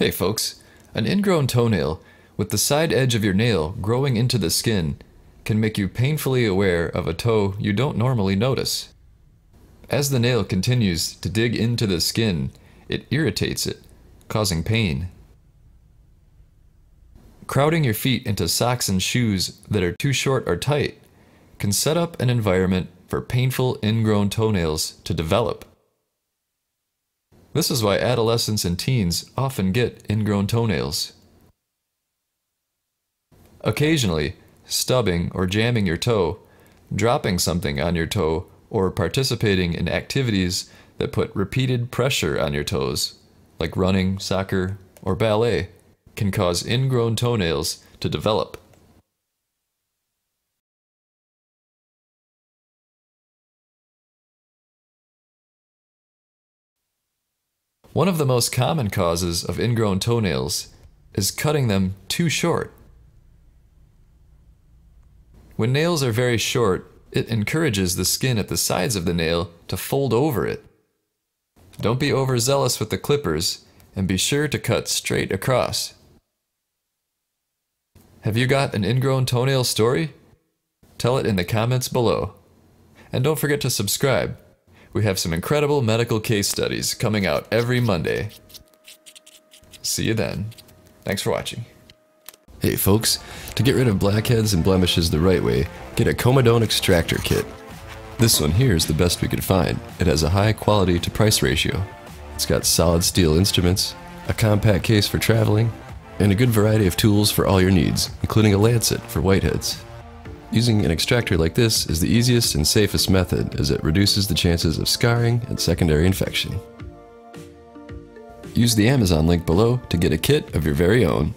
Hey folks, an ingrown toenail with the side edge of your nail growing into the skin can make you painfully aware of a toe you don't normally notice. As the nail continues to dig into the skin, it irritates it, causing pain. Crowding your feet into socks and shoes that are too short or tight can set up an environment for painful ingrown toenails to develop. This is why adolescents and teens often get ingrown toenails. Occasionally, stubbing or jamming your toe, dropping something on your toe, or participating in activities that put repeated pressure on your toes, like running, soccer, or ballet, can cause ingrown toenails to develop. One of the most common causes of ingrown toenails is cutting them too short. When nails are very short, it encourages the skin at the sides of the nail to fold over it. Don't be overzealous with the clippers, and be sure to cut straight across. Have you got an ingrown toenail story? Tell it in the comments below. And don't forget to subscribe. We have some incredible medical case studies coming out every Monday. See you then. Thanks for watching. Hey folks, to get rid of blackheads and blemishes the right way, get a Comedone extractor kit. This one here is the best we could find. It has a high quality to price ratio. It's got solid steel instruments, a compact case for traveling, and a good variety of tools for all your needs, including a lancet for whiteheads. Using an extractor like this is the easiest and safest method, as it reduces the chances of scarring and secondary infection. Use the Amazon link below to get a kit of your very own.